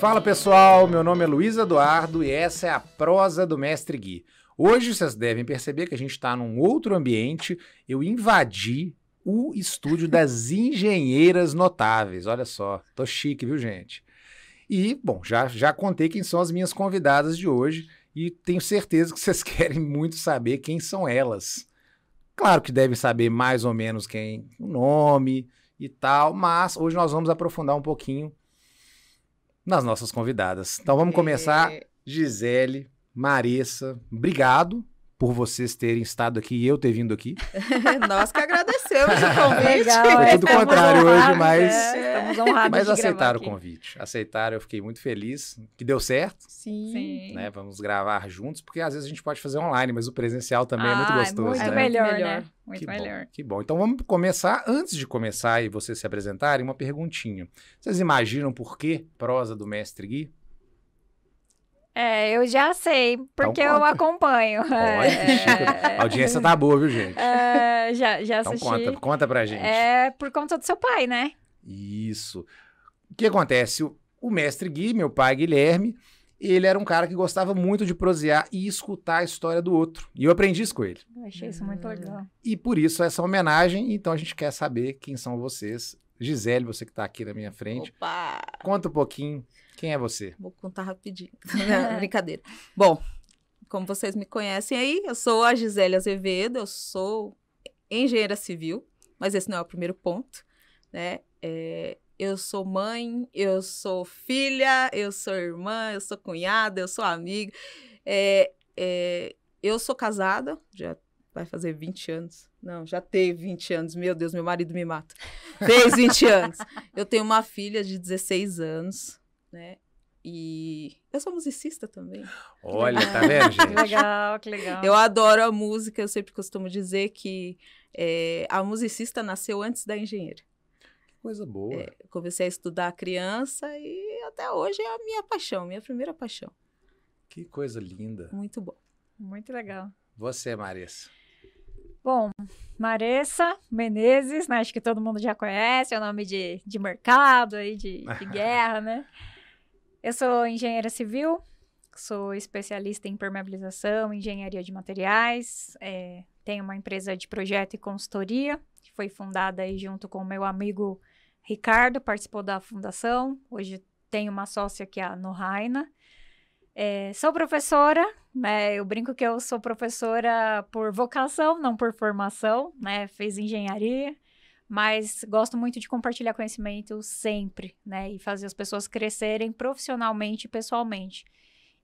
Fala pessoal, meu nome é Luiz Eduardo e essa é a prosa do Mestre Gui. Hoje vocês devem perceber que a gente está num outro ambiente. Eu invadi o estúdio das Engenheiras Notáveis. Olha só, tô chique, viu, gente? E, bom, já contei quem são as minhas convidadas de hoje e tenho certeza que vocês querem muito saber quem são elas. Claro que devem saber mais ou menos quem, o nome e tal, mas hoje nós vamos aprofundar um pouquinho nas nossas convidadas. Então vamos começar. Gisele, Marissa, obrigado por vocês terem estado aqui e eu ter vindo aqui. Nós que agradecemos o convite. Legal, foi tudo contrário hoje, mas, estamos honrados mas de aceitaram o aqui. convite. Aceitaram, eu fiquei muito feliz que deu certo. Sim. Né? Vamos gravar juntos, porque às vezes a gente pode fazer online, mas o presencial também é muito gostoso. Muito né? melhor, né? Muito Que melhor. bom, que bom. Então vamos começar. Antes de começar e vocês se apresentarem, uma perguntinha. Vocês imaginam por que prosa do Mestre Gui? Eu já sei, porque Então eu conta. acompanho. Olha, que chique. A audiência tá boa, viu, gente? Já Então assisti. conta pra gente. É por conta do seu pai, né? Isso. O que acontece? O Mestre Gui, meu pai Guilherme, ele era um cara que gostava muito de prosear e escutar a história do outro. E eu aprendi isso com ele. Eu achei isso muito legal. E por isso essa homenagem, então a gente quer saber quem são vocês. Gisele, você que tá aqui na minha frente. Opa! Conta um pouquinho, quem é você? Vou contar rapidinho. Não, brincadeira. Bom, como vocês me conhecem aí, eu sou a Gisele Azevedo, eu sou engenheira civil, mas esse não é o primeiro ponto, né? Eu sou mãe, eu sou filha, eu sou irmã, eu sou cunhada, eu sou amiga. Eu sou casada, já vai fazer 20 anos. Não, já teve 20 anos. Meu Deus, meu marido me mata. Fez 20 anos. Eu tenho uma filha de 16 anos, né? E eu sou musicista também. Olha, tá vendo, gente? Que legal, que legal. Eu adoro a música, eu sempre costumo dizer que a musicista nasceu antes da engenheira. Coisa boa. Eu comecei a estudar criança e até hoje é a minha paixão, minha primeira paixão. Que coisa linda. Muito bom. Muito legal. Você, Marissa. Bom, Marissa Menezes, né? Acho que todo mundo já conhece, é o nome de mercado aí, de guerra, né? Eu sou engenheira civil, sou especialista em impermeabilização, engenharia de materiais, tenho uma empresa de projeto e consultoria, que foi fundada aí junto com o meu amigo Ricardo, participou da fundação, hoje tenho uma sócia que é a Noraina. Sou professora, né? Eu brinco que eu sou professora por vocação, não por formação, né? Fiz engenharia, mas gosto muito de compartilhar conhecimento sempre, né? E fazer as pessoas crescerem profissionalmente e pessoalmente.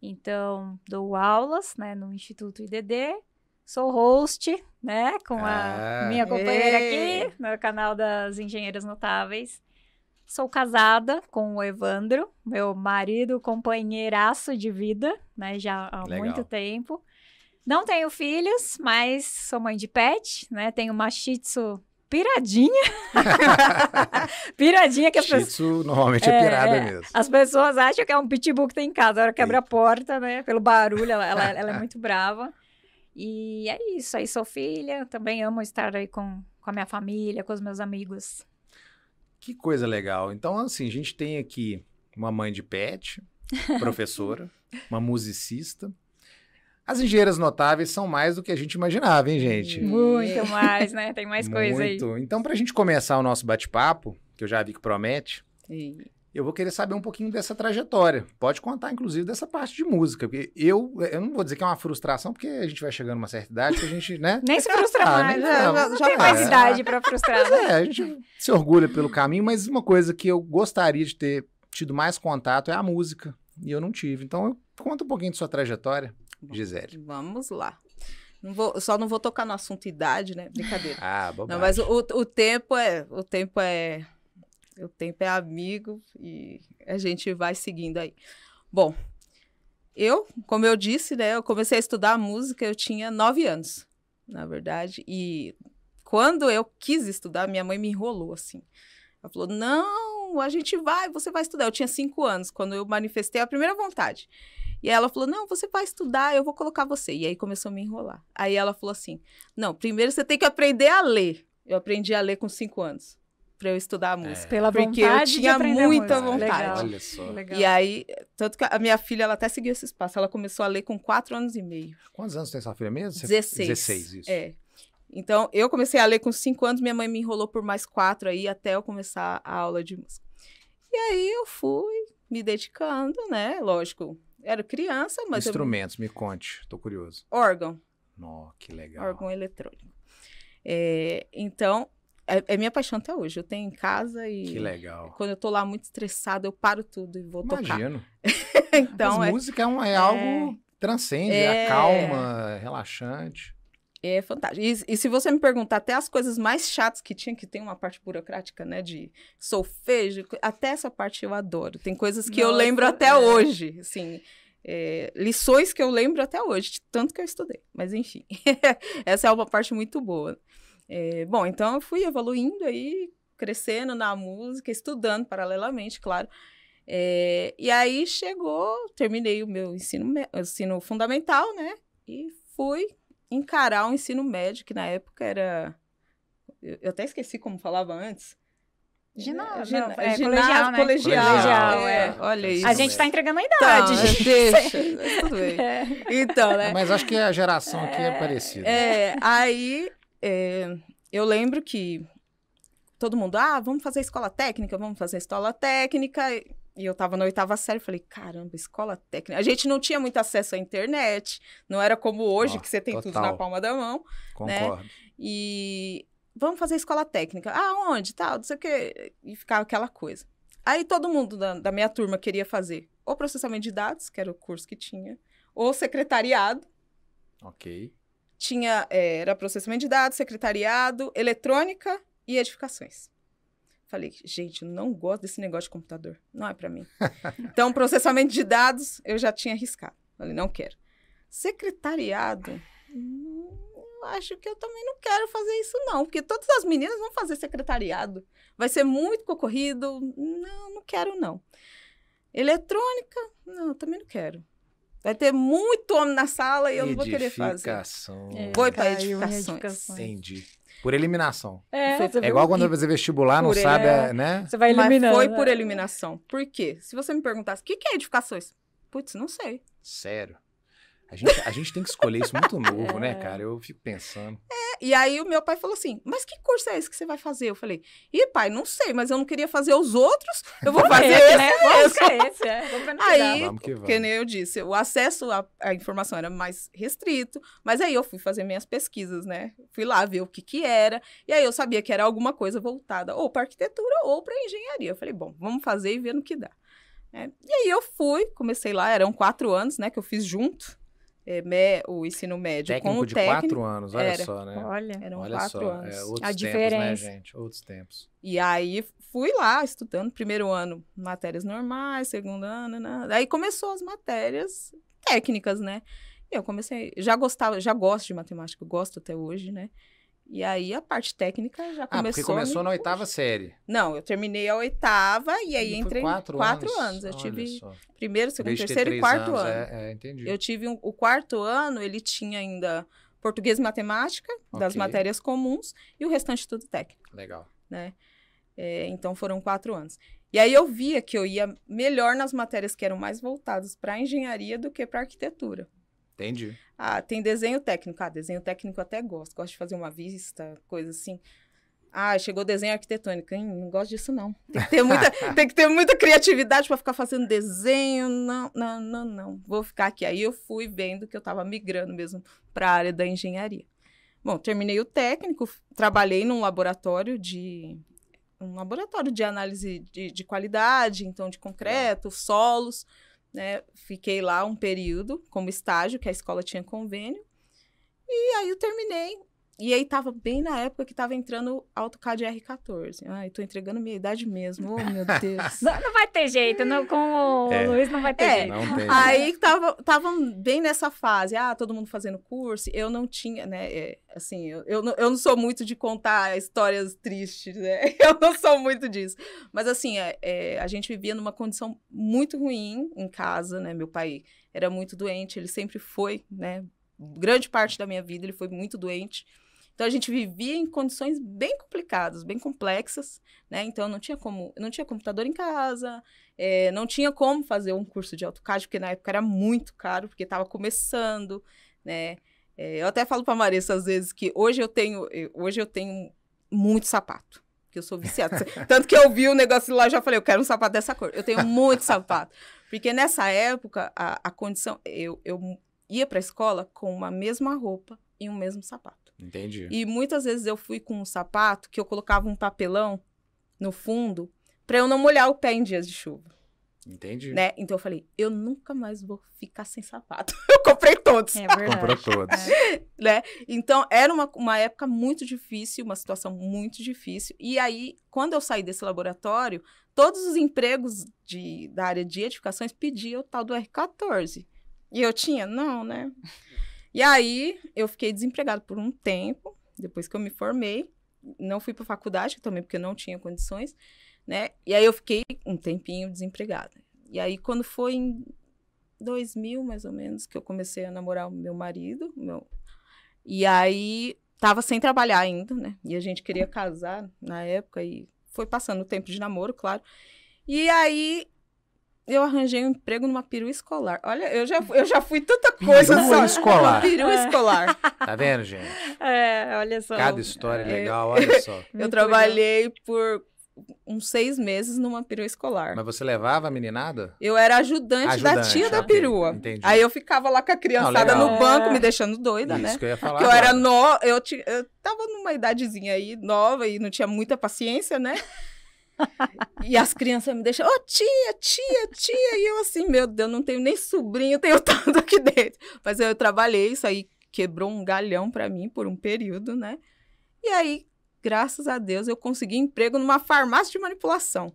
Então, dou aulas, né, no Instituto IDD, sou host, né, com a minha companheira aqui, no canal das Engenheiras Notáveis. Sou casada com o Evandro, meu marido, companheiraço de vida, né, já há muito tempo. Não tenho filhos, mas sou mãe de pet, né, tenho uma Shih Tzu piradinha. Piradinha que as pessoas... Shih Tzu normalmente é pirada mesmo. As pessoas acham que é um pitbull que tem em casa, a hora que abre a porta, né, pelo barulho, ela é muito brava. E é isso, aí sou filha, também amo estar aí com a minha família, com os meus amigos. Que coisa legal. Então, assim, a gente tem aqui uma mãe de pet, professora, uma musicista. As engenheiras notáveis são mais do que a gente imaginava, hein, gente? Muito mais, né? Tem mais coisa aí. Muito. Então, pra gente começar o nosso bate-papo, que eu já vi que promete, eu vou querer saber um pouquinho dessa trajetória. Pode contar, inclusive, dessa parte de música. Porque eu não vou dizer que é uma frustração, porque a gente vai chegando numa certa idade que a gente, né? Nem se frustra mais. Não tem mais idade pra frustrar. Mas a gente se orgulha pelo caminho, mas uma coisa que eu gostaria de ter tido mais contato é a música. E eu não tive. Então, conta um pouquinho de sua trajetória, Gisele. Vamos lá. Só não vou tocar no assunto idade, né? Brincadeira. Bobagem. Não, mas o tempo é amigo e a gente vai seguindo aí. Bom, como eu disse, né, eu comecei a estudar música, eu tinha 9 anos, na verdade, e quando eu quis estudar, minha mãe me enrolou, assim. Ela falou, não, você vai estudar. Eu tinha 5 anos, quando eu manifestei a primeira vontade. E aí ela falou, não, você vai estudar, eu vou colocar você. E aí começou a me enrolar. Aí ela falou assim, não, primeiro você tem que aprender a ler. Eu aprendi a ler com 5 anos. para eu estudar música. Pela porque eu vontade de tinha aprender muita música. vontade. Legal. Olha só. Legal. E aí, tanto que a minha filha, ela até seguiu esse espaço. Ela começou a ler com 4 anos e meio. Quantos anos tem sua filha mesmo? 16. 16, isso. É. Então, eu comecei a ler com 5 anos, minha mãe me enrolou por mais 4 aí, até eu começar a aula de música. E aí, eu fui me dedicando, né? Lógico, era criança, mas... Instrumentos, me conte, tô curioso. Órgão. Nó, que legal. Órgão eletrônico. Então, é minha paixão até hoje. Eu tenho em casa e... Que legal. Quando eu tô lá muito estressada, eu paro tudo e vou tocar. Imagino. Então, Mas música é algo transcende, acalma, relaxante. é fantástico. E se você me perguntar, até as coisas mais chatas que tinha, que tem uma parte burocrática, né, de solfejo, até essa parte eu adoro. Tem coisas que eu lembro até hoje, assim, lições que eu lembro até hoje, de tanto que eu estudei. Mas, enfim, essa é uma parte muito boa. Bom, então eu fui evoluindo aí, crescendo na música, estudando paralelamente, claro. E aí terminei o meu ensino fundamental, né, e fui encarar o ensino médio, que na época era... Eu até esqueci como falava antes. Ginásio, colegial, né? Colegial, olha isso. A gente tá entregando a idade, Então, gente. deixa, tudo bem. Então, né? Mas acho que a geração aqui é parecida. Aí, eu lembro que todo mundo, vamos fazer escola técnica, E eu tava na 8ª série, falei, caramba, escola técnica. A gente não tinha muito acesso à internet, não era como hoje, que você tem tudo na palma da mão. Concordo. Né? E vamos fazer escola técnica. Onde? Tal, não sei o quê. E ficava aquela coisa. Aí todo mundo da minha turma queria fazer ou processamento de dados, que era o curso que tinha, ou secretariado. Ok. Era processamento de dados, secretariado, eletrônica e edificações. Falei, gente, eu não gosto desse negócio de computador. Não é pra mim. Então, processamento de dados, eu já tinha arriscado. Falei, não quero. Secretariado, eu acho que eu também não quero fazer isso, não. Porque todas as meninas vão fazer secretariado. Vai ser muito concorrido. Não quero, não. Eletrônica, não, também não quero. Vai ter muito homem na sala e eu não vou querer fazer. Vou para edificações. Entendi. Por eliminação. É igual quando vai fazer vestibular, não sabe, né? Você vai eliminando. Mas foi por eliminação. Por quê? Se você me perguntasse, o que é edificações? Putz, não sei. Sério. A gente tem que escolher isso muito novo, né, cara? Eu fico pensando. E aí o meu pai falou assim, mas que curso é esse que você vai fazer? Eu falei, pai, não sei, mas eu não queria fazer os outros, eu vou fazer esse, né? Vamos esse, Vamos ver no aí, vamos que vamos. Que nem eu disse, o acesso à informação era mais restrito, mas aí eu fui fazer minhas pesquisas, né? Fui lá ver o que era, e aí eu sabia que era alguma coisa voltada ou para arquitetura ou para engenharia. Eu falei, bom, vamos fazer e ver no que dá. E aí eu comecei lá, eram 4 anos, né, que eu fiz junto. O ensino médio técnico com o de técnico. 4 anos, olha só, né? Eram olha 4 só, anos. outros A tempos, diferença. né, gente? Outros tempos. E aí, fui lá estudando, primeiro ano, matérias normais, segundo ano, aí começou as matérias técnicas, né? E eu comecei, já gosto de matemática, gosto até hoje, né? E aí, a parte técnica já começou... porque começou na 8ª série. Não, eu terminei a 8ª e aí entrei em 4 anos. Eu tive primeiro, segundo, terceiro e 4º ano. Entendi. Eu tive o 4º ano, ele tinha ainda português e matemática, das matérias comuns, e o restante tudo técnico. Legal. Né? Então, foram 4 anos. E aí, eu via que eu ia melhor nas matérias que eram mais voltadas para a engenharia do que para a arquitetura. Entendi. Tem desenho técnico. Desenho técnico eu até gosto. Gosto de fazer uma vista, coisa assim. Chegou desenho arquitetônico. Não gosto disso, não. Tem que ter muita criatividade para ficar fazendo desenho. Não. Vou ficar aqui. Aí eu fui vendo que eu estava migrando mesmo para a área da engenharia. Bom, terminei o técnico, trabalhei num laboratório de análise de qualidade, então de concreto, solos. Né? Fiquei lá um período como estágio, que a escola tinha convênio, e aí eu terminei. E aí tava bem na época que tava entrando o AutoCAD R14. Tô entregando minha idade mesmo, oh meu Deus. Não vai ter jeito, com o Luiz não vai ter jeito. Não tem. Aí tava bem nessa fase, todo mundo fazendo curso, eu não tinha, né, assim, eu não sou muito de contar histórias tristes, né, eu não sou muito disso. Mas assim, a gente vivia numa condição muito ruim em casa, né, meu pai era muito doente, ele sempre foi, né, grande parte da minha vida ele foi muito doente. Então, a gente vivia em condições bem complicadas, bem complexas, né? Então, não tinha computador em casa, não tinha como fazer um curso de AutoCAD, porque na época era muito caro, porque estava começando, né? Eu até falo para a Marissa, às vezes, que hoje eu tenho muito sapato, que eu sou viciada. Tanto que eu vi o negócio lá e já falei, eu quero um sapato dessa cor. Eu tenho muito sapato. Porque nessa época, a condição... Eu ia para a escola com uma mesma roupa e um mesmo sapato. Entendi. E muitas vezes eu fui com um sapato que eu colocava um papelão no fundo para eu não molhar o pé em dias de chuva. Entendi. Né? Então eu falei, eu nunca mais vou ficar sem sapato. Eu comprei todos. É verdade. Comprou todos. Né? Então era uma época muito difícil, uma situação muito difícil. E aí, quando eu saí desse laboratório, todos os empregos da área de edificações pediam o tal do R14. E eu tinha? Não, né? E aí, eu fiquei desempregada por um tempo, depois que eu me formei. Não fui para faculdade também, porque eu não tinha condições, né? E aí, eu fiquei um tempinho desempregada. E aí, quando foi em 2000, mais ou menos, que eu comecei a namorar o meu marido, e aí, tava sem trabalhar ainda, né? E a gente queria casar na época, e foi passando o tempo de namoro, claro. E aí... eu arranjei um emprego numa perua escolar. Olha, eu já fui tanta coisa. Perua escolar. Perua escolar. Tá vendo, gente? Olha só. Cada história legal, olha só. Eu trabalhei por uns 6 meses numa perua escolar. Mas você levava a meninada? Eu era ajudante da tia da perua. Entendi. Aí eu ficava lá com a criançada no banco, me deixando doida, Isso né? que eu ia falar. Porque eu era nova, eu tava numa idadezinha aí, nova, e não tinha muita paciência, né? E as crianças me deixam, tia, e eu assim, meu Deus, não tenho nem sobrinho, tenho tanto aqui dentro. Mas eu trabalhei, isso aí quebrou um galhão pra mim por um período, né? E aí, graças a Deus, eu consegui emprego numa farmácia de manipulação.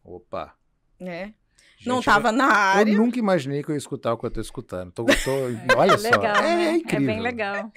Opa! Né? Gente, não tava na área. Eu nunca imaginei que eu ia escutar o que eu tô escutando. Olha só, legal, né? é incrível. É bem legal.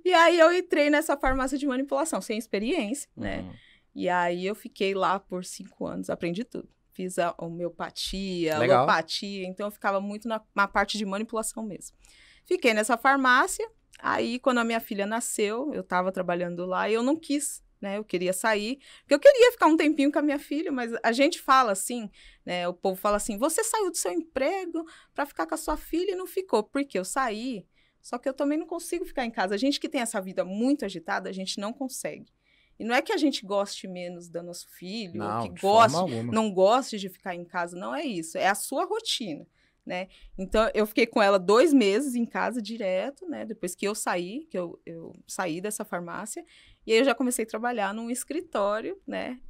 E aí eu entrei nessa farmácia de manipulação, sem experiência, né? Uhum. E aí eu fiquei lá por 5 anos, aprendi tudo. Fiz a homeopatia, Legal. alopatia, então eu ficava muito na parte de manipulação mesmo. Fiquei nessa farmácia, aí quando a minha filha nasceu, eu estava trabalhando lá e eu não quis, né? Eu queria sair, porque eu queria ficar um tempinho com a minha filha, mas a gente fala assim, né? O povo fala assim, você saiu do seu emprego para ficar com a sua filha e não ficou, porque eu saí, só que eu também não consigo ficar em casa. A gente que tem essa vida muito agitada, a gente não consegue. E não é que a gente goste menos do nosso filho, Não, ou que de forma goste, alguma. não goste de ficar em casa, não é isso. É a sua rotina, né? Então, eu fiquei com ela 2 meses em casa direto, né? Depois que eu saí, eu saí dessa farmácia, e aí eu já comecei a trabalhar num escritório, né?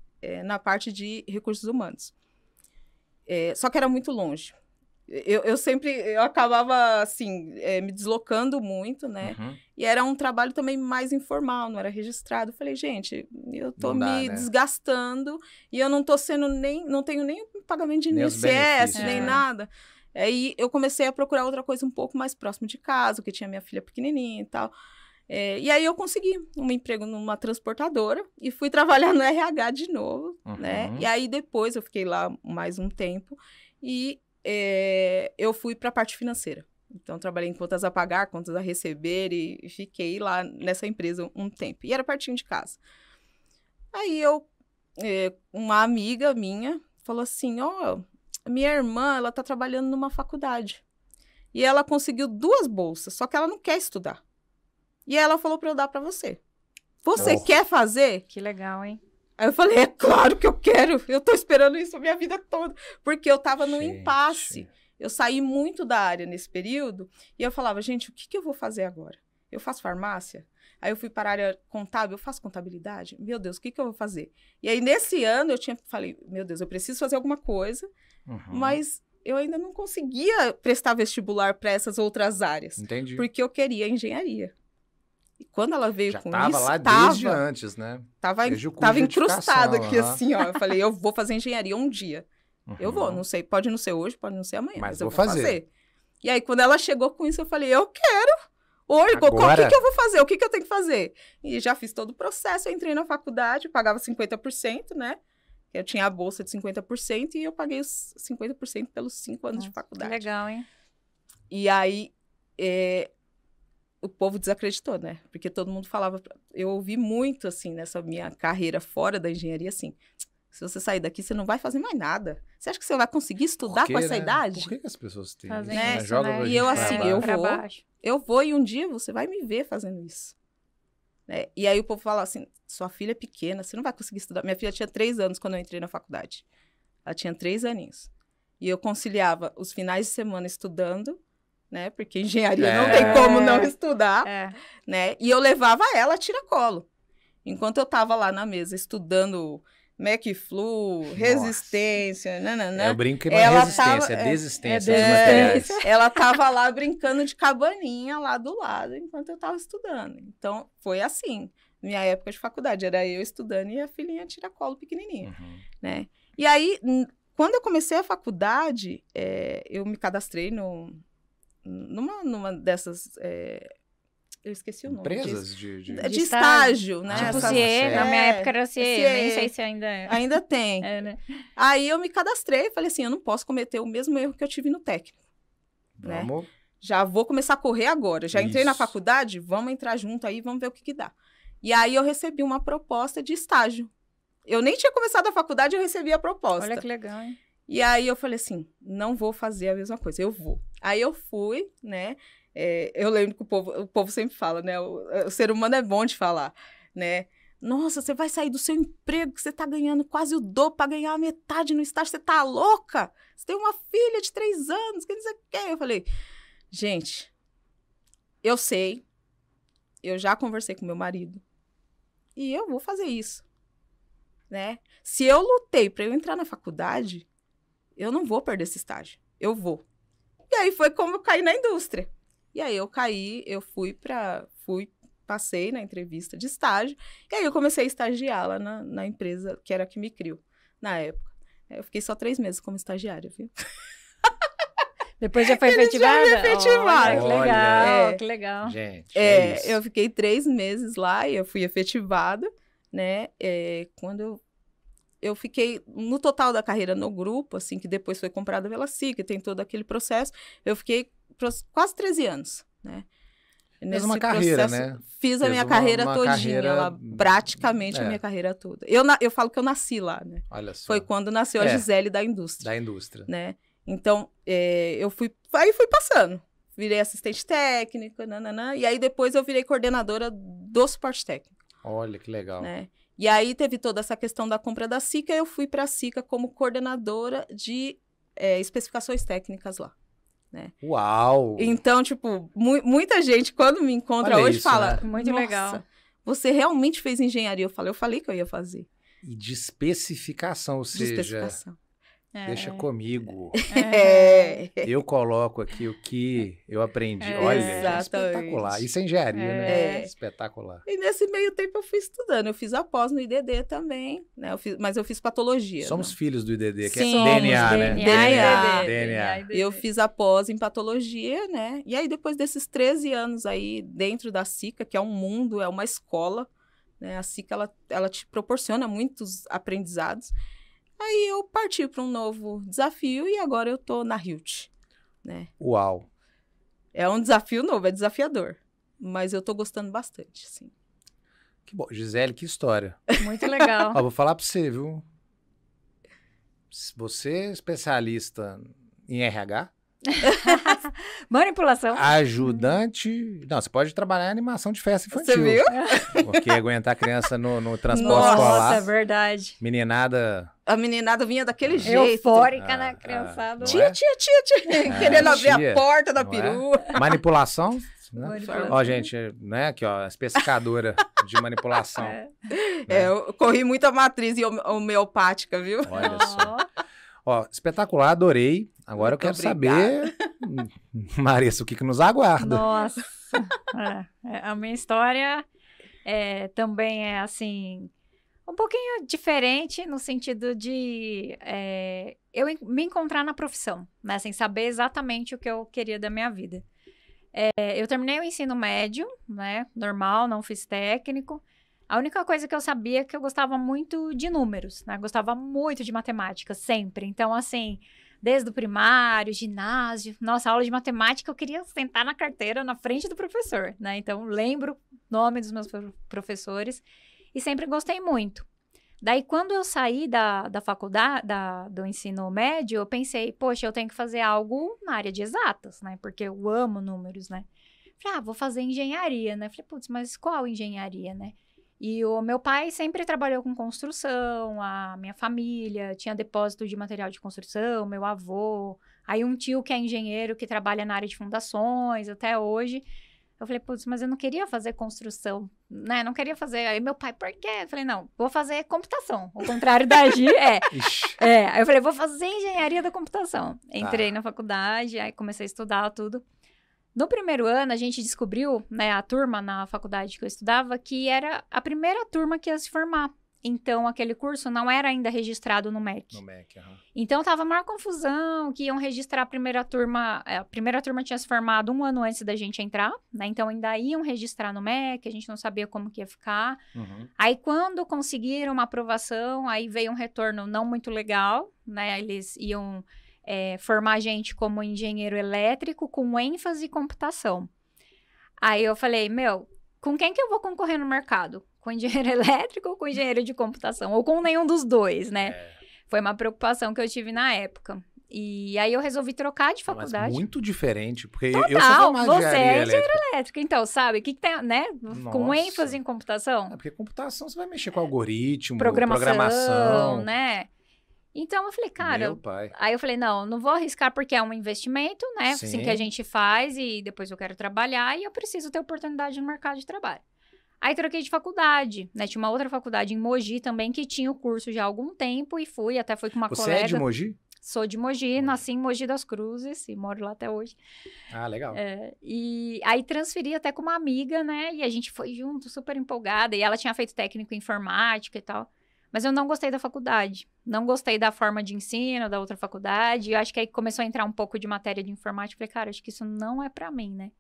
Na parte de recursos humanos. Só que era muito longe. Eu acabava, assim, me deslocando muito, né? Uhum. E era um trabalho também mais informal, não era registrado. Eu falei, gente, eu tô Não dá, me né? desgastando e eu não tô não tenho nem pagamento de Nem os INSS, benefícios, nem né? nada. Aí eu comecei a procurar outra coisa um pouco mais próximo de casa, porque tinha minha filha pequenininha e tal. E aí eu consegui um emprego numa transportadora e fui trabalhar no RH de novo, né? E aí depois eu fiquei lá mais um tempo e eu fui para a parte financeira. Então, trabalhei em contas a pagar, contas a receber e fiquei lá nessa empresa um tempo. E era pertinho de casa. Aí, uma amiga minha falou assim, minha irmã, ela tá trabalhando numa faculdade. E ela conseguiu 2 bolsas, só que ela não quer estudar. E ela falou para eu dar para você. Você quer fazer? Que legal, hein? Aí eu falei, é claro que eu quero. Eu tô esperando isso a minha vida toda. Porque eu tava num Gente. impasse. Eu saí muito da área nesse período e eu falava, gente, o que eu vou fazer agora? Eu faço farmácia? Aí eu fui para a área contábil, eu faço contabilidade? Meu Deus, o que eu vou fazer? E aí, nesse ano, falei, meu Deus, eu preciso fazer alguma coisa, mas eu ainda não conseguia prestar vestibular para essas outras áreas. Entendi. Porque eu queria engenharia. E quando ela veio Já com tava isso, lá desde antes, né? Desde o curso tava de incrustado edificação, aqui, aham. assim, ó. Eu falei, eu vou fazer engenharia um dia. Eu vou, não sei, pode não ser hoje, pode não ser amanhã, mas eu vou fazer. E aí, quando ela chegou com isso, eu falei, eu quero. Hoje, Agora... o que eu vou fazer? O que eu tenho que fazer? E já fiz todo o processo, eu entrei na faculdade, pagava 50%, né? Eu tinha a bolsa de 50% e eu paguei os 50% pelos 5 anos de faculdade. Que legal, hein? E aí, o povo desacreditou, né? Porque todo mundo falava... Eu ouvi muito, assim, nessa minha carreira fora da engenharia, assim... Se você sair daqui, você não vai fazer mais nada. Você acha que você vai conseguir estudar com essa idade? Por que as pessoas têm Fazem isso, né? isso, Joga né? pra E gente eu, pra assim, baixo. eu vou e um dia você vai me ver fazendo isso. Né? E aí o povo fala assim, sua filha é pequena, você não vai conseguir estudar. Minha filha tinha 3 anos quando eu entrei na faculdade. Ela tinha 3 aninhos. E eu conciliava os finais de semana estudando, né? Porque engenharia não tem como não estudar, né? E eu levava ela a tiracolo. Enquanto eu estava lá na mesa estudando McFlu, resistência, nananã. Eu brinco que não é resistência, é desistência dos materiais. Ela estava lá brincando de cabaninha lá do lado, enquanto eu estava estudando. Então, foi assim. Minha época de faculdade, era eu estudando e a filhinha tiracolo pequenininha, né? E aí, quando eu comecei a faculdade, eu me cadastrei numa dessas... eu esqueci o nome. Empresas de estágio, né? Tipo CIE, na minha época era CIE, nem sei se ainda é. Ainda tem. Né? Aí eu me cadastrei e falei assim, eu não posso cometer o mesmo erro que eu tive no técnico. Vamos. Né? Já vou começar a correr agora. Já entrei na faculdade, vamos entrar junto aí, vamos ver o que dá. E aí eu recebi uma proposta de estágio. Eu nem tinha começado a faculdade, eu recebi a proposta. Olha que legal, hein? E aí eu falei assim, não vou fazer a mesma coisa, eu vou. Aí eu fui, né? Eu lembro que o povo sempre fala, né? O ser humano é bom de falar, né? Nossa, você vai sair do seu emprego que você tá ganhando quase o dobro para ganhar a metade no estágio, você tá louca? Você tem uma filha de 3 anos, que não sei o quê. Eu falei, gente, eu sei, eu já conversei com meu marido e eu vou fazer isso, né? Se eu lutei para eu entrar na faculdade, eu não vou perder esse estágio, eu vou. E aí foi como eu caí na indústria. E aí eu caí, passei na entrevista de estágio, e aí eu comecei a estagiar lá na empresa que era a que me criou, na época. Eu fiquei só 3 meses como estagiária, viu? Depois já foi efetivada? Já me efetivaram. Que legal, que legal. Gente, eu fiquei 3 meses lá e eu fui efetivada, né? Quando eu fiquei, no total da carreira no grupo, assim, que depois foi comprada pela SICA, tem todo aquele processo, eu fiquei quase 13 anos, né? Fez uma carreira, né? Fiz a minha carreira todinha lá, praticamente a minha carreira toda. Eu falo que eu nasci lá, né? Olha só. Foi quando nasceu a Gisele da indústria. Da indústria. Né? Então, eu fui passando. Virei assistente técnica, nananã, e aí depois eu virei coordenadora do suporte técnico. Olha, que legal. Né? E aí teve toda essa questão da compra da SICA, eu fui para a SICA como coordenadora de especificações técnicas lá. Né? Uau! Então, tipo, muita gente, quando me encontra hoje, isso, fala... Né? Muito legal. Você realmente fez engenharia? Eu falei que eu ia fazer. E de especificação, ou seja... De especificação. Deixa comigo. Eu coloco aqui o que eu aprendi. Olha, espetacular. Isso é engenharia, né? Espetacular. E nesse meio tempo eu fui estudando. Eu fiz a pós no IDD também, né? Mas eu fiz patologia. Somos filhos do IDD, que Sim, é DNA, né? DNA. Eu fiz a pós em patologia, né? E aí depois desses 13 anos aí dentro da SICA, que é um mundo, é uma escola, né? A SICA, ela te proporciona muitos aprendizados. Aí eu parti para um novo desafio e agora eu tô na Hilt, né? Uau! É um desafio novo, é desafiador, mas eu tô gostando bastante, sim. Que bom. Gisele, que história. Muito legal. Vou falar para você, viu? Você é especialista em RH? Manipulação. Ajudante. Não, você pode trabalhar em animação de festa infantil. Você viu? Porque aguentar a criança no transporte Nossa, escolar. Nossa, é verdade. Meninada. A meninada vinha daquele jeito. Eufórica na criançada. Tia. Querendo abrir a porta da perua. Manipulação. Né? Ó, gente, né? Aqui, ó, especificadora de manipulação. Eu corri muita matriz homeopática, viu? Olha só. Ó, espetacular, adorei. Agora eu quero saber, Marissa, o que nos aguarda. Nossa. A minha história também é, assim, um pouquinho diferente no sentido de eu me encontrar na profissão, né? Sem saber exatamente o que eu queria da minha vida. Eu terminei o ensino médio, né? Normal, não fiz técnico. A única coisa que eu sabia é que eu gostava muito de números, né? Gostava muito de matemática, sempre. Então, assim, Desde o primário, ginásio. Nossa, aula de matemática, eu queria sentar na carteira, na frente do professor, né? Então, lembro o nome dos meus professores e sempre gostei muito. Daí, quando eu saí da faculdade, do ensino médio, eu pensei, poxa, eu tenho que fazer algo na área de exatas, né? Porque eu amo números, né? Falei, vou fazer engenharia, né? Falei, putz, mas qual engenharia, né? E o meu pai sempre trabalhou com construção, a minha família tinha depósito de material de construção, meu avô, aí um tio que é engenheiro que trabalha na área de fundações até hoje. Eu falei, putz, mas eu não queria fazer construção, né? Não queria fazer. Aí meu pai, por quê? Eu falei, não, vou fazer computação. O contrário da Gi, Aí eu falei, vou fazer engenharia da computação. Entrei na faculdade, aí comecei a estudar tudo. No primeiro ano, a gente descobriu, né, a turma na faculdade que eu estudava, que era a primeira turma que ia se formar. Então, aquele curso não era ainda registrado no MEC. No MEC, aham. Então, tava a maior confusão, que iam registrar a primeira turma. A primeira turma tinha se formado 1 ano antes da gente entrar, né? Então, ainda iam registrar no MEC, a gente não sabia como que ia ficar. Uhum. Aí, quando conseguiram uma aprovação, aí veio um retorno não muito legal, né? Eles iam formar a gente como engenheiro elétrico com ênfase em computação. Aí eu falei, com quem que eu vou concorrer no mercado? Com engenheiro elétrico ou com engenheiro de computação? Ou com nenhum dos dois, né? Foi uma preocupação que eu tive na época. E aí eu resolvi trocar de faculdade. Mas muito diferente, porque Total, eu sou formado em você engenharia é engenheiro elétrica. elétrico. Então, sabe, o que tem, né? Com Nossa. ênfase em computação. É porque computação você vai mexer com algoritmo, Programação, né? Então, eu falei, cara... Meu pai. Aí eu falei, não vou arriscar porque é um investimento, né? Sim. Assim que a gente faz e depois eu quero trabalhar e eu preciso ter oportunidade no mercado de trabalho. Aí troquei de faculdade, né? Tinha uma outra faculdade em Mogi também que tinha o curso já há algum tempo e até fui com uma Você colega. é de Mogi? Sou de Mogi, nasci em Mogi das Cruzes e moro lá até hoje. Ah, legal. E aí transferi até com uma amiga, né? E a gente foi junto, super empolgada. E ela tinha feito técnico em informática e tal. Mas eu não gostei da faculdade. Não gostei da forma de ensino da outra faculdade. E eu acho que aí começou a entrar um pouco de matéria de informática. Falei, cara, acho que isso não é pra mim, né?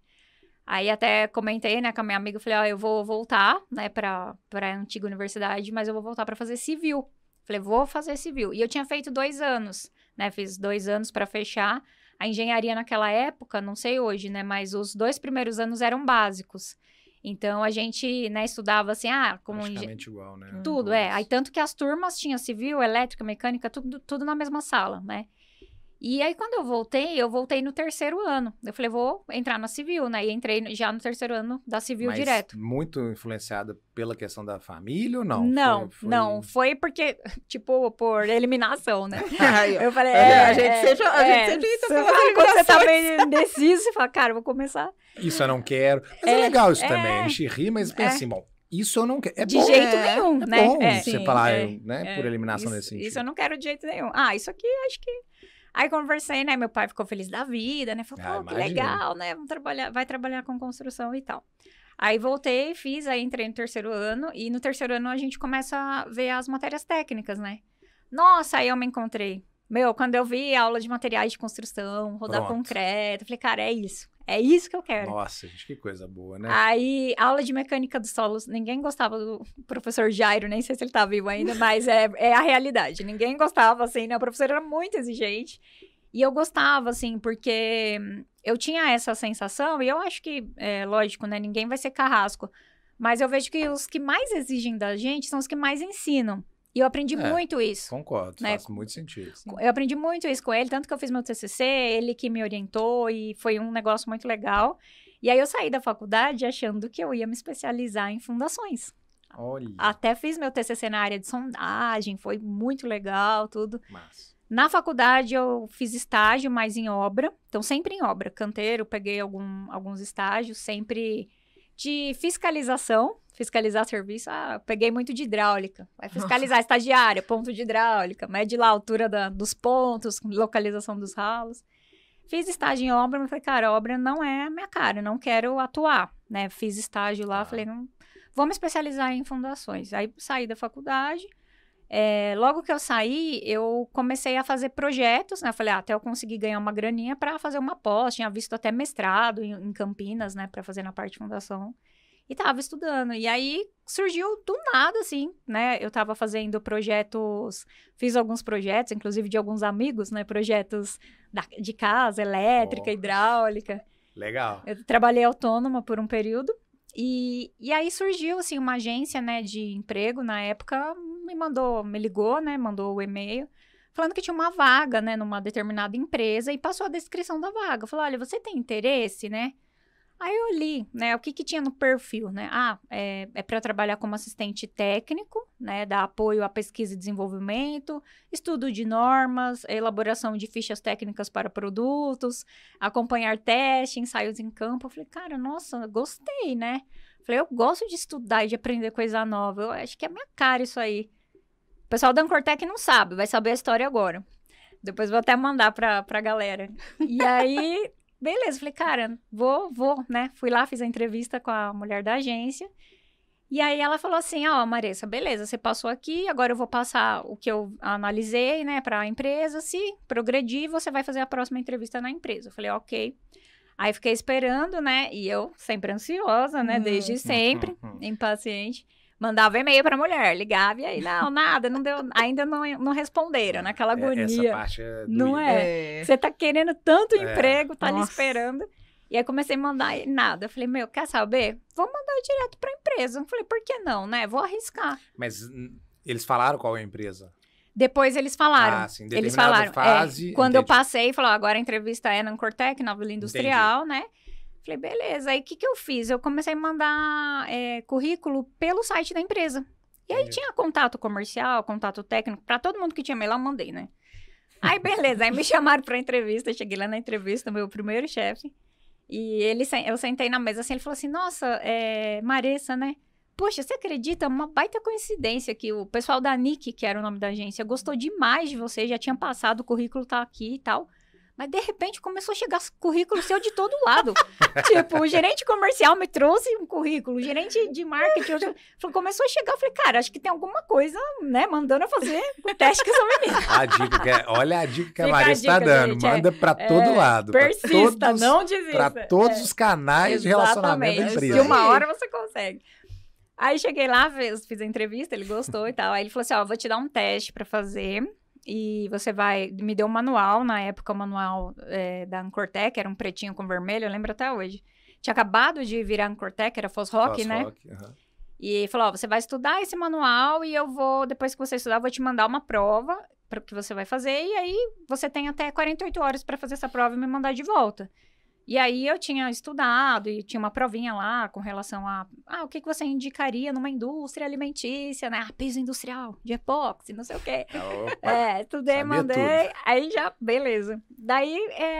Aí até comentei, né, com a minha amiga. Falei, eu vou voltar, né, pra antiga universidade, mas eu vou voltar pra fazer civil. Falei, vou fazer civil. E eu tinha feito 2 anos, né? Fiz 2 anos pra fechar. A engenharia naquela época, não sei hoje, né? Mas os 2 primeiros anos eram básicos. Então, a gente, né, estudava assim, como... Praticamente igual, né? Tudo, Aí, tanto que as turmas tinham civil, elétrica, mecânica, tudo na mesma sala, né? E aí, quando eu voltei no 3º ano. Eu falei, vou entrar na civil, né? E entrei já no 3º ano da civil Mas direto. muito influenciada pela questão da família ou não? Não, foi porque, tipo, por eliminação, né? Eu falei, a gente sempre quando você tá meio indeciso, você fala, cara, eu vou começar. Isso eu não quero. Mas é legal isso também. A gente ri, mas pensa assim, bom, isso eu não quero. É de bom, jeito nenhum, né? Bom você sim, falar, né, por eliminação isso, nesse sentido. Isso eu não quero de jeito nenhum. Isso aqui, acho que... Aí conversei, né? Meu pai ficou feliz da vida, né? Falou, que legal, né? Vai trabalhar com construção e tal. Aí voltei, aí entrei no 3º ano. E no 3º ano a gente começa a ver as matérias técnicas, né? Nossa, aí eu me encontrei. Quando eu vi aula de materiais de construção, rodar concreto, eu falei, cara, é isso. É isso que eu quero. Nossa, gente, que coisa boa, né? Aí, aula de mecânica dos solos, ninguém gostava do professor Jairo, nem sei se ele tá vivo ainda, mas é a realidade. Ninguém gostava, assim, né? O professor era muito exigente. E eu gostava, assim, porque eu tinha essa sensação, e eu acho que, lógico, né? Ninguém vai ser carrasco. Mas eu vejo que os que mais exigem da gente são os que mais ensinam. E eu aprendi muito isso. Concordo, né? faz muito sentido. Eu aprendi muito isso com ele, tanto que eu fiz meu TCC, ele que me orientou, e foi um negócio muito legal. E aí eu saí da faculdade achando que eu ia me especializar em fundações. Olha. Até fiz meu TCC na área de sondagem, foi muito legal, tudo. Massa. Na faculdade eu fiz estágio, mas em obra, então sempre em obra, canteiro, peguei alguns estágios, sempre de fiscalizar serviço, peguei muito de hidráulica, vai fiscalizar estagiária, ponto de hidráulica, mede lá a altura dos pontos, localização dos ralos. Fiz estágio em obra, mas falei, cara, obra não é a minha cara, eu não quero atuar, né? Fiz estágio lá, falei, não, vou me especializar em fundações. Aí saí da faculdade, logo que eu saí, eu comecei a fazer projetos, né? Falei, até eu conseguir ganhar uma graninha para fazer uma pós, tinha visto até mestrado em Campinas, né? Para fazer na parte de fundação. e tava estudando. E aí surgiu do nada, assim, né? Eu tava fazendo projetos, fiz alguns projetos, inclusive de alguns amigos, né? Projetos de casa, elétrica, hidráulica. Legal. Eu trabalhei autônoma por um período. E aí surgiu, assim, uma agência, né, de emprego, na época, me ligou, né, mandou o e-mail, falando que tinha uma vaga, né, numa determinada empresa, e passou a descrição da vaga. Falou, olha, você tem interesse, né? Aí eu li, né, o que tinha no perfil, né? É para trabalhar como assistente técnico, né, dar apoio à pesquisa e desenvolvimento, estudo de normas, elaboração de fichas técnicas para produtos, acompanhar teste, ensaios em campo. Eu falei, cara, nossa, gostei, né? Falei, eu gosto de estudar e de aprender coisa nova, eu acho que é minha cara isso aí. O pessoal da Ancortec não sabe, vai saber a história agora. Depois vou até mandar pra galera. E aí... Beleza, falei, cara, vou, né? Fui lá, fiz a entrevista com a mulher da agência. E aí ela falou assim, ó, Maressa, beleza, você passou aqui, agora eu vou passar o que eu analisei, né, pra empresa. Se progredir, você vai fazer a próxima entrevista na empresa. Eu falei, ok. Aí fiquei esperando, né? E eu sempre ansiosa, né? Desde sempre, impaciente. Mandava e-mail pra mulher, ligava e aí, não, nada, não deu, ainda não responderam, naquela agonia. Essa parte é doída. Não é? Você tá querendo tanto emprego, tá ali esperando. E aí comecei a mandar e nada. Eu falei, quer saber? Vou mandar direto pra empresa. Eu falei, por que não, né? Vou arriscar. Mas eles falaram qual é a empresa? Depois eles falaram. Sim, eles falaram. Fase, quando eu passei, falou, agora a entrevista é na Ancortec, na Vila Industrial, né? Falei, beleza. Aí, o que eu fiz? Eu comecei a mandar currículo pelo site da empresa. E aí, tinha contato comercial, contato técnico. Pra todo mundo que tinha e-mail lá, eu mandei, né? Aí, beleza. Aí, me chamaram pra entrevista. Eu cheguei lá na entrevista, meu primeiro chefe. E eu sentei na mesa, assim, ele falou assim, nossa, Maressa, né? Poxa, você acredita? Uma baita coincidência que o pessoal da NIC, que era o nome da agência, gostou demais de você. Já tinha passado, o currículo tá aqui e tal. Mas, de repente, começou a chegar currículo seu de todo lado. Tipo, o gerente comercial me trouxe um currículo, o gerente de marketing começou a chegar. Eu falei, cara, acho que tem alguma coisa, né, mandando eu fazer o teste com essa menina. Olha a dica que a Maressa está dando. Gente, manda para todo lado. Persista, não desista. Para todos os canais de relacionamento da empresa. E uma hora você consegue. Aí, cheguei lá, fiz a entrevista, ele gostou e tal. Aí, ele falou assim, ó, vou te dar um teste para fazer... E você me deu um manual, na época o manual da Ancortec, era um pretinho com vermelho, eu lembro até hoje. Tinha acabado de virar Ancortec, era Fosroc, né? E falou, ó, você vai estudar esse manual e eu vou, depois que você estudar, eu vou te mandar uma prova para que você vai fazer. E aí, você tem até 48 horas para fazer essa prova e me mandar de volta. E aí, eu tinha estudado e tinha uma provinha lá com relação a... o que você indicaria numa indústria alimentícia, né? Piso industrial, de epóxi, não sei o quê. Estudei, mandei. Tudo. Aí já, beleza. Daí,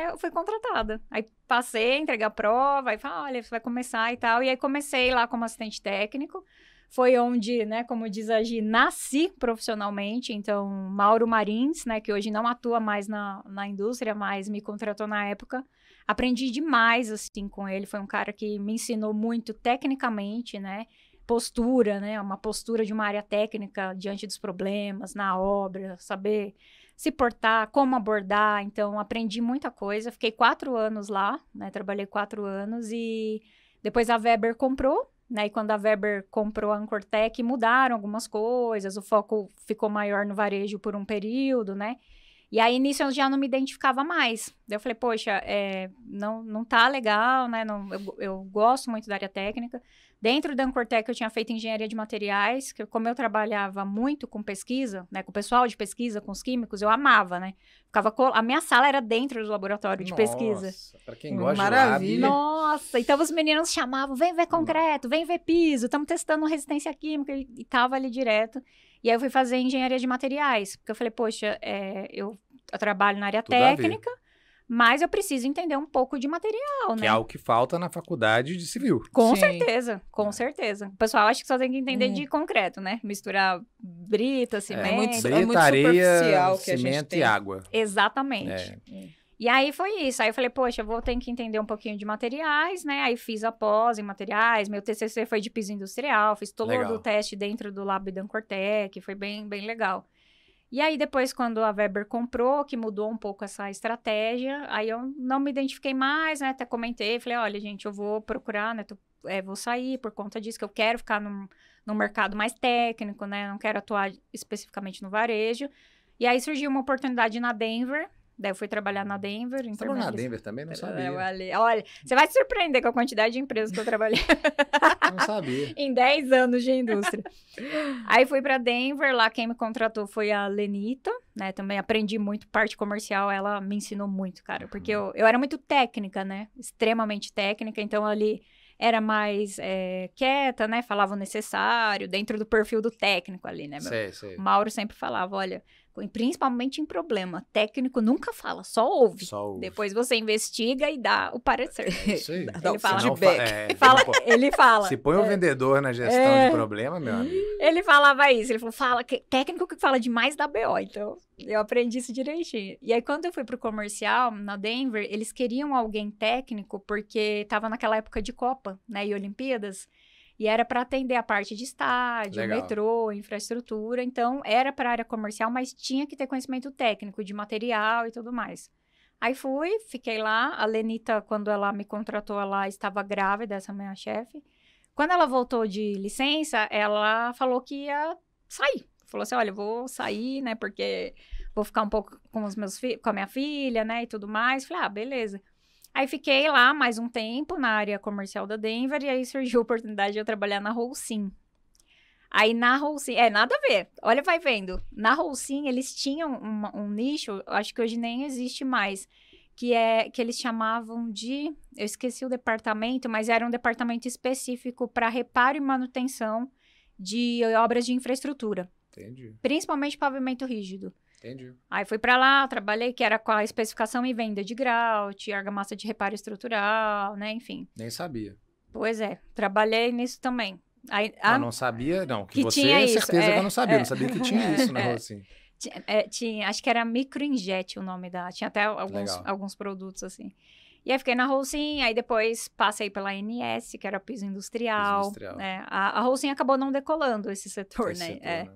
eu fui contratada. Aí, passei, entreguei a prova. Aí, falei, olha, você vai começar e tal. E aí, comecei lá como assistente técnico. Foi onde, né, como diz a Gi, nasci profissionalmente. Então, Mauro Marins, né, que hoje não atua mais na indústria, mas me contratou na época. Aprendi demais, assim, com ele. Foi um cara que me ensinou muito tecnicamente, né? Postura, né? Uma postura de uma área técnica diante dos problemas, na obra, saber se portar, como abordar. Então, aprendi muita coisa. Fiquei 4 anos lá, né? Trabalhei 4 anos e depois a Weber comprou, né? E quando a Weber comprou a Ancortec, mudaram algumas coisas. O foco ficou maior no varejo por um período, né? E aí, nisso, eu já não me identificava mais. Daí eu falei, poxa, não tá legal, né? Eu gosto muito da área técnica. Dentro da Ancortec, eu tinha feito engenharia de materiais, que como eu trabalhava muito com pesquisa, né? Com o pessoal de pesquisa, com os químicos, eu amava, né? A minha sala era dentro do laboratório de pesquisa. Nossa, pra quem gosta maravilha. de lab... Nossa, então os meninos chamavam, vem ver concreto, vem ver piso, estamos testando resistência química, e tava ali direto. E aí eu fui fazer engenharia de materiais, porque eu falei, poxa, eu trabalho na área técnica, mas eu preciso entender um pouco de material, né? Que é algo que falta na faculdade de civil. Com certeza, com certeza. O pessoal acha que só tem que entender de concreto, né? Misturar brita, cimento. Brita, muito areia, superficial que a gente cimento tem. e água. Exatamente. E aí foi isso. Aí eu falei, poxa, eu vou ter que entender um pouquinho de materiais, né? Aí fiz a pós em materiais. Meu TCC foi de piso industrial. Fiz todo o teste dentro do lab da Ancortec. Foi bem, bem legal. E aí, depois, quando a Weber comprou, que mudou um pouco essa estratégia, aí eu não me identifiquei mais, né? Até comentei, falei, olha, gente, eu vou procurar, né? Vou sair por conta disso, que eu quero ficar num mercado mais técnico, né? Não quero atuar especificamente no varejo. E aí, surgiu uma oportunidade na Denver. Daí eu fui trabalhar na Denver. Você trabalhou na Denver também? Não sabia. Olha, você vai se surpreender com a quantidade de empresas que eu trabalhei. Não sabia. Em 10 anos de indústria. Aí fui pra Denver, lá quem me contratou foi a Lenita, né? Também aprendi muito parte comercial, ela me ensinou muito, cara. Porque eu era muito técnica, né? Extremamente técnica, então ali era mais quieta, né? Falava o necessário, dentro do perfil do técnico ali, né? Sei. O Mauro sempre falava, olha, principalmente em problema, técnico nunca fala, só ouve. Depois você investiga e dá o parecer. Isso aí. Ele fala feedback. Ele fala. Se põe o vendedor na gestão de problema, meu amigo. Ele falava isso, ele falou, técnico que fala demais da BO, então eu aprendi isso direitinho. E aí, quando eu fui pro comercial, na Denver, eles queriam alguém técnico, porque tava naquela época de Copa, né, e Olimpíadas, e era para atender a parte de estádio, metrô, infraestrutura, então era para área comercial, mas tinha que ter conhecimento técnico de material e tudo mais. Aí fiquei lá, a Lenita, quando ela me contratou, ela estava grávida, essa minha chefe. Quando ela voltou de licença, ela falou que ia sair. Falou assim, olha, eu vou sair, né, porque vou ficar um pouco com com a minha filha, né, e tudo mais. Falei, beleza. Aí fiquei lá mais um tempo na área comercial da Denver, e aí surgiu a oportunidade de eu trabalhar na Holcim. Aí na Holcim, nada a ver, olha, vai vendo. Na Holcim, eles tinham um nicho, acho que hoje nem existe mais, que eles chamavam de, eu esqueci o departamento, mas era um departamento específico para reparo e manutenção de obras de infraestrutura. Entendi. Principalmente pavimento rígido. Entendi. Aí fui pra lá, trabalhei, que era com a especificação e venda de grout, argamassa de reparo estrutural, né, enfim. Nem sabia. Pois é, trabalhei nisso também. Aí, não sabia, não. Que você, tinha isso, certeza que eu não sabia. Não sabia que tinha isso na Holcim. Tinha, acho que era Microinjet o nome tinha até alguns produtos, assim. E aí fiquei na Holcim, aí depois passei pela ANS, que era piso industrial. Né? A Holcim acabou não decolando esse setor, né?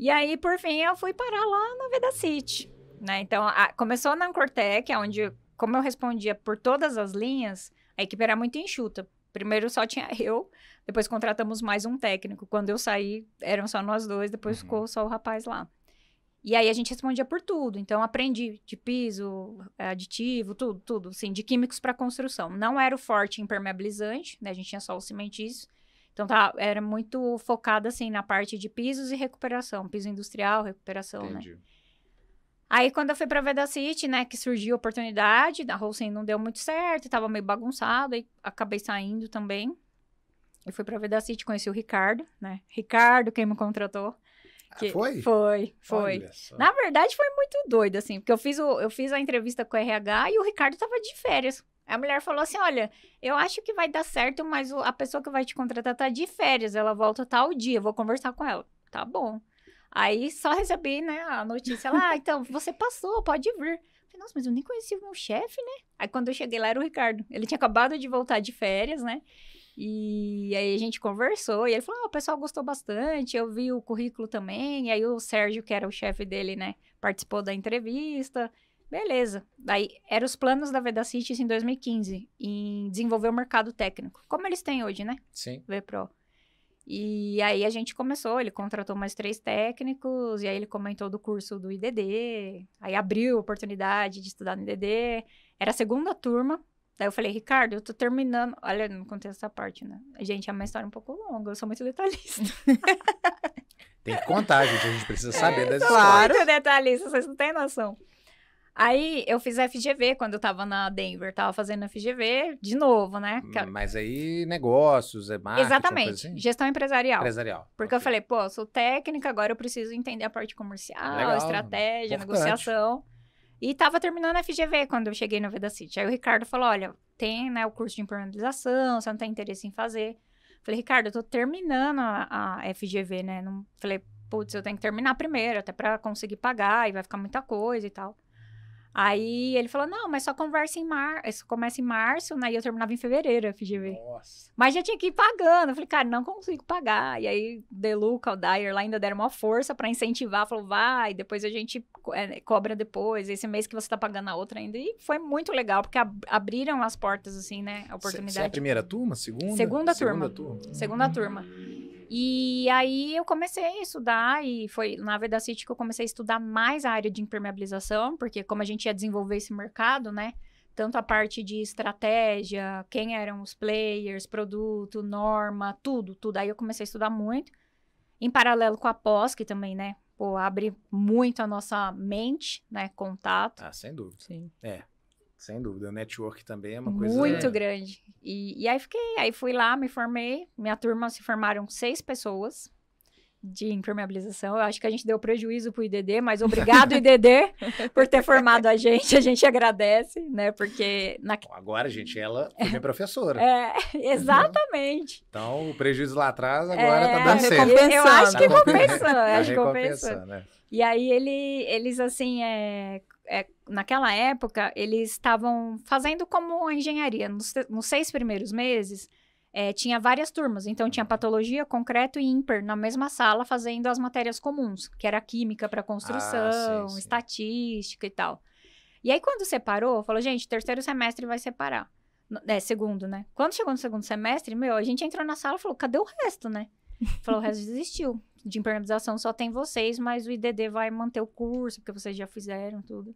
E aí, por fim, eu fui parar lá na Vedacity, né? Então, começou na Ancortec, onde, como eu respondia por todas as linhas, a equipe era muito enxuta. Primeiro só tinha eu, depois contratamos mais um técnico. Quando eu saí, eram só nós dois, depois ficou só o rapaz lá. E aí, a gente respondia por tudo. Então, aprendi de piso, aditivo, tudo, assim, de químicos para construção. Não era o forte impermeabilizante, né? A gente tinha só o cimentício. Então, era muito focada, assim, na parte de pisos e recuperação. Piso industrial, recuperação, Entendi. né? Aí, quando eu fui pra Vedacity, né, que surgiu a oportunidade, da Holcim não deu muito certo, tava meio bagunçado, aí acabei saindo também. Eu fui pra Vedacity, conheci o Ricardo, né? Ricardo, quem me contratou. Foi? Foi. Na verdade, foi muito doido, assim, porque eu fiz a entrevista com o RH e o Ricardo tava de férias. A mulher falou assim, olha, eu acho que vai dar certo, mas a pessoa que vai te contratar tá de férias, ela volta tal dia, eu vou conversar com ela. Tá bom. Aí só recebi, né, a notícia lá, então, você passou, pode vir. Falei, nossa, mas eu nem conheci o meu chefe, né? Aí quando eu cheguei lá era o Ricardo. Ele tinha acabado de voltar de férias, né? E aí a gente conversou e ele falou, o pessoal gostou bastante, eu vi o currículo também. E aí o Sérgio, que era o chefe dele, né, participou da entrevista. Beleza. Daí, eram os planos da Vedacity em 2015, em desenvolver o mercado técnico. Como eles têm hoje, né? Sim. VPRO. E aí, a gente começou, ele contratou mais 3 técnicos, e aí ele comentou do curso do IDD, aí abriu a oportunidade de estudar no IDD. Era a 2ª turma. Daí eu falei, Ricardo, eu tô terminando... Olha, não contei essa parte, né? Gente, é uma história um pouco longa, eu sou muito detalhista. Tem que contar, gente, a gente precisa saber das histórias. Claro. Muito detalhista, vocês não têm noção. Aí, eu fiz a FGV quando eu tava na Denver. Tava fazendo a FGV de novo, né? Mas aí, negócios, marketing... Exatamente. Assim? Gestão empresarial. Porque eu falei, eu sou técnica, agora eu preciso entender a parte comercial, estratégia, negociação. E tava terminando a FGV quando eu cheguei na Vedacity. Aí o Ricardo falou, olha, tem, né, o curso de impermeabilização, você não tem interesse em fazer? Falei, Ricardo, eu tô terminando a FGV, né? Falei, putz, eu tenho que terminar primeiro, até pra conseguir pagar, e vai ficar muita coisa e tal. Aí ele falou, não, mas só começa em março, né? E eu terminava em fevereiro a FGV. Nossa. Mas já tinha que ir pagando. Eu falei, cara, não consigo pagar. E aí, Deluca, o Dyer lá ainda deram uma força pra incentivar. Falou, vai, depois a gente cobra depois. Esse mês que você tá pagando a outra ainda. E foi muito legal, porque abriram as portas, assim, né? A oportunidade. Você é a primeira turma? Segunda? Segunda turma. Segunda turma. E aí eu comecei a estudar, e foi na Vedacity que eu comecei a estudar mais a área de impermeabilização, porque como a gente ia desenvolver esse mercado, né? Tanto a parte de estratégia, quem eram os players, produto, norma, tudo. Aí eu comecei a estudar muito. Em paralelo com a pós, que também, né? Pô, abre muito a nossa mente, né? Contato. Ah, sem dúvida. Sim. Sem dúvida. O network também é uma coisa... Muito grande. E aí fui lá, me formei. Minha turma se formaram 6 pessoas de impermeabilização. Eu acho que a gente deu prejuízo pro IDD, mas obrigado, IDD, por ter formado a gente agradece, né? Porque... Agora, gente, ela foi minha professora. Exatamente. Então, o prejuízo lá atrás agora tá dando certo. Eu acho que compensou. Acho que compensou, né? E aí, eles assim, naquela época, eles estavam fazendo como engenharia. Nos 6 primeiros meses, tinha várias turmas. Então, tinha patologia, concreto e ímper na mesma sala, fazendo as matérias comuns, que era química para construção, sim. estatística e tal. E aí, quando separou, falou, gente, terceiro semestre vai separar. Segundo, né? Quando chegou no segundo semestre, a gente entrou na sala e falou, cadê o resto, né? Falou, o resto desistiu. De impermeabilização só tem vocês, mas o IDD vai manter o curso, porque vocês já fizeram tudo.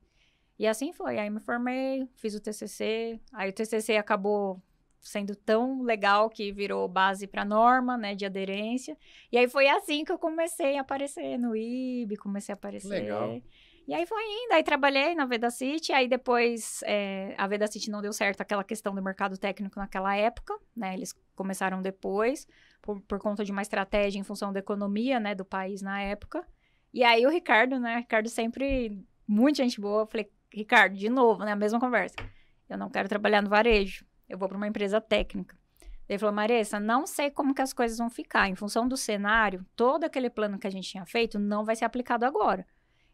E assim foi. Aí me formei, fiz o TCC. Aí o TCC acabou sendo tão legal que virou base para norma, né, de aderência. E aí foi assim que eu comecei a aparecer no IB, comecei a aparecer. Legal. E aí foi indo, aí trabalhei na Vedacity, aí depois a Vedacity não deu certo aquela questão do mercado técnico naquela época, né, eles começaram depois, por conta de uma estratégia em função da economia, né, do país na época. E aí o Ricardo, né, Ricardo sempre, muita gente boa, eu falei, Ricardo, de novo, né, a mesma conversa, eu não quero trabalhar no varejo, eu vou para uma empresa técnica. Ele falou, Maressa, não sei como que as coisas vão ficar, em função do cenário, todo aquele plano que a gente tinha feito não vai ser aplicado agora.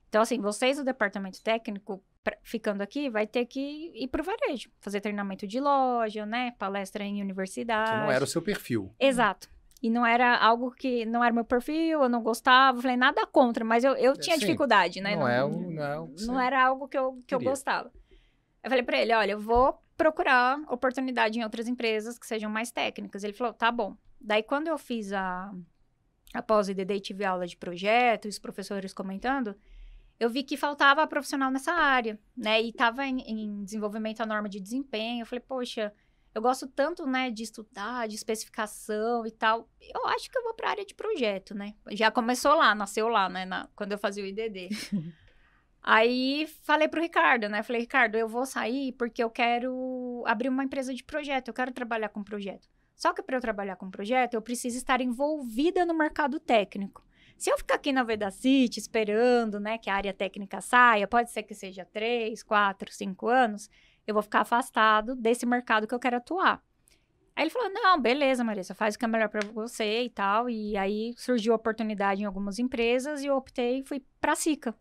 Então, assim, vocês do departamento técnico, ficando aqui, vai ter que ir pro varejo. Fazer treinamento de loja, né? Palestra em universidade. Que não era o seu perfil. Exato. E não era algo que... Não era meu perfil, eu não gostava. Falei, nada contra, mas eu tinha dificuldade, né? Não era algo que eu gostava. Eu falei pra ele, olha, eu vou procurar oportunidade em outras empresas que sejam mais técnicas. Ele falou, tá bom. Daí, quando eu fiz após o IDD, tive aula de projeto, os professores comentando... Eu vi que faltava profissional nessa área, né? E estava em desenvolvimento a norma de desempenho. Eu falei, poxa, eu gosto tanto, né, de estudar, de especificação e tal. Eu acho que eu vou para a área de projeto, né? Já começou lá, nasceu lá, né? Quando eu fazia o IDD. Aí, falei pro Ricardo, né? Falei, Ricardo, eu vou sair porque eu quero abrir uma empresa de projeto. Eu quero trabalhar com projeto. Só que para eu trabalhar com projeto, eu preciso estar envolvida no mercado técnico. Se eu ficar aqui na Vedacity esperando, né, que a área técnica saia, pode ser que seja 3, 4, 5 anos, eu vou ficar afastado desse mercado que eu quero atuar. Aí ele falou, não, beleza, Marissa, faz o que é melhor para você e tal. E aí surgiu a oportunidade em algumas empresas e eu optei e fui para a Sika.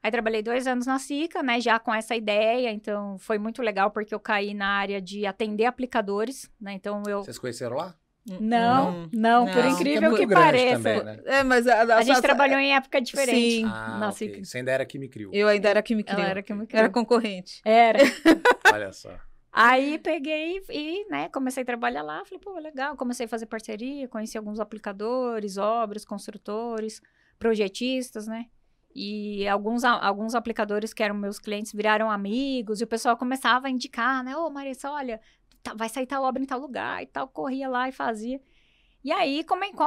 Aí trabalhei 2 anos na Sika, né, já com essa ideia, então foi muito legal porque eu caí na área de atender aplicadores, né, então eu... Vocês conheceram lá? Não, por incrível que pareça. Também, né? Mas a gente trabalhou em época diferente. Sim. Na Sika. Você ainda era Quimicrio. Eu ainda era Quimicrio. Ela era Quimicrio. Era concorrente. Era. Olha só. Aí peguei e, né, comecei a trabalhar lá. Falei, pô, legal. Comecei a fazer parceria, conheci alguns aplicadores, obras, construtores, projetistas, né? E alguns aplicadores que eram meus clientes viraram amigos. E o pessoal começava a indicar, né? Ô, Marissa, olha... vai sair tal obra em tal lugar e tal, corria lá e fazia. E aí, com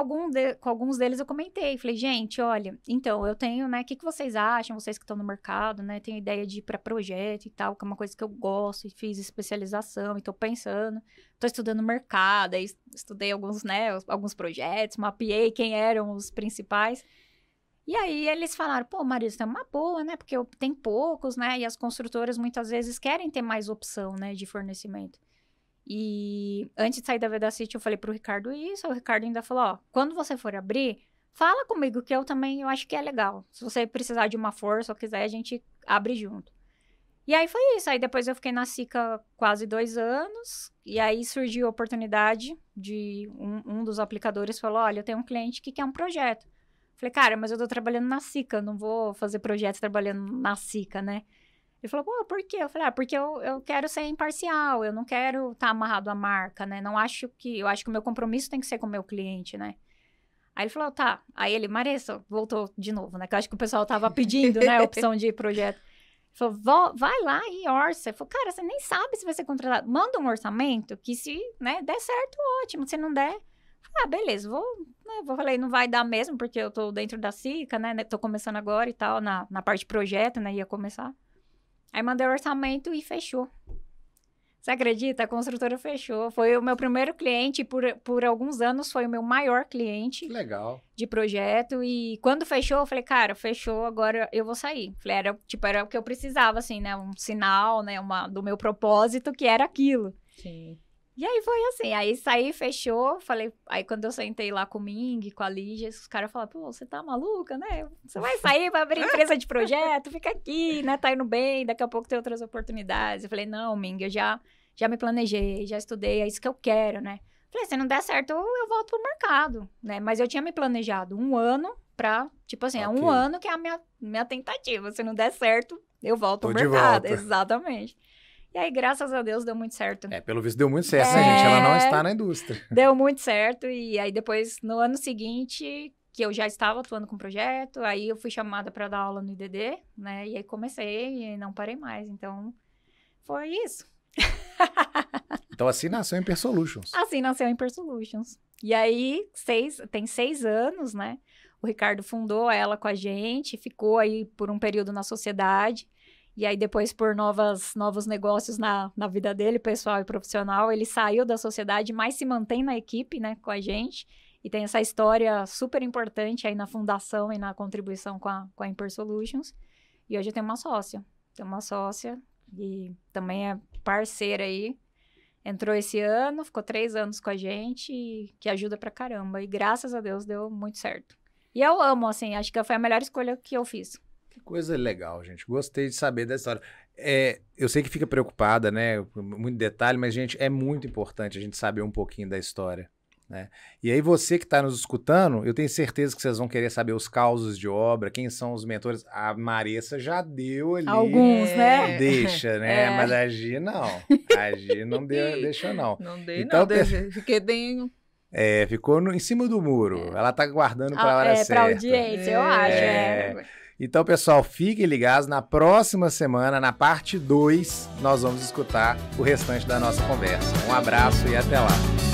alguns deles eu comentei, falei, gente, olha, então, eu tenho, né, o que vocês acham, vocês que estão no mercado, né, tenho ideia de ir para projeto e tal, que é uma coisa que eu gosto, e fiz especialização, e tô pensando, tô estudando mercado, aí estudei alguns projetos, mapeei quem eram os principais. E aí, eles falaram, pô, Marisa, é uma boa, né, porque tem poucos, né, e as construtoras muitas vezes querem ter mais opção, né, de fornecimento. E antes de sair da Vedacity, eu falei pro Ricardo isso, o Ricardo ainda falou, ó, quando você for abrir, fala comigo que eu acho que é legal. Se você precisar de uma força ou quiser, a gente abre junto. E aí foi isso. Aí depois eu fiquei na SICA quase 2 anos. E aí surgiu a oportunidade de um dos aplicadores falou, olha, eu tenho um cliente que quer um projeto. Falei, cara, mas eu tô trabalhando na SICA, não vou fazer projeto trabalhando na SICA, né? Ele falou, pô, por quê? Eu falei, porque eu quero ser imparcial, eu não quero estar amarrado à marca, né? Eu acho que o meu compromisso tem que ser com o meu cliente, né? Aí ele falou, tá. Aí ele, Maressa, voltou de novo, né? Que eu acho que o pessoal tava pedindo, né? A opção de projeto. Ele falou, vai lá e orça. Ele falou, cara, você nem sabe se vai ser contratado. Manda um orçamento que se, né, der certo, ótimo. Se não der, beleza, falei, não vai dar mesmo, porque eu tô dentro da SICA, né? Tô começando agora e tal, na parte de projeto, né? Ia começar. Aí mandei o orçamento e fechou. Você acredita? A construtora fechou. Foi o meu primeiro cliente, por alguns anos foi o meu maior cliente. Legal. De projeto. E quando fechou, eu falei, cara, fechou, agora eu vou sair. Falei, era o que eu precisava, assim, né? Um sinal, né? Do meu propósito, que era aquilo. Sim. E aí foi assim, aí saí, fechou, falei, aí quando eu sentei lá com o Ming, com a Lígia, os caras falaram, pô, você tá maluca, né? Você vai sair, vai abrir empresa de projeto, fica aqui, né? Tá indo bem, daqui a pouco tem outras oportunidades. Eu falei, não, Ming, eu já me planejei, já estudei, é isso que eu quero, né? Falei, se não der certo, eu volto pro mercado, né? Mas eu tinha me planejado 1 ano pra, tipo assim, é 1 ano que é a minha tentativa. Se não der certo, eu volto pro mercado. Exatamente. E aí, graças a Deus, deu muito certo. Pelo visto deu muito certo, né, gente? Ela não está na indústria. Deu muito certo. E aí, depois, no ano seguinte, que eu já estava atuando com o projeto, aí eu fui chamada para dar aula no IDD, né? E aí comecei e não parei mais. Então, foi isso. Então, assim nasceu a ImperSolutions. Assim nasceu a ImperSolutions. E aí, tem 6 anos, né? O Ricardo fundou ela com a gente, ficou aí por um período na sociedade. E aí, depois, por novos negócios na vida dele, pessoal e profissional, ele saiu da sociedade, mas se mantém na equipe, né, com a gente. E tem essa história super importante aí na fundação e na contribuição com a ImperSolutions. E hoje eu tenho uma sócia. E também é parceira aí. Entrou esse ano, ficou 3 anos com a gente, e que ajuda pra caramba. E graças a Deus deu muito certo. E eu amo, assim, acho que foi a melhor escolha que eu fiz. Que coisa legal, gente. Gostei de saber dessa história. Eu sei que fica preocupada, né? Muito detalhe, mas, gente, é muito importante a gente saber um pouquinho da história, né? E aí, você que está nos escutando, eu tenho certeza que vocês vão querer saber os causos de obra, quem são os mentores. A Maressa já deu ali. Alguns, né? Deixa, né? Mas a Gi não. A Gi não deixou, não. Não dei, então, não. Fiquei bem... ficou em cima do muro. Ela tá guardando para a hora certa. Para audiência, eu acho. Então, pessoal, fiquem ligados. Na próxima semana, na parte 2, nós vamos escutar o restante da nossa conversa. Um abraço e até lá.